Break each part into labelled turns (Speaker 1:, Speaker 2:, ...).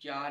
Speaker 1: 4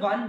Speaker 1: 1،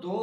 Speaker 1: 2،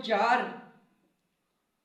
Speaker 1: 4،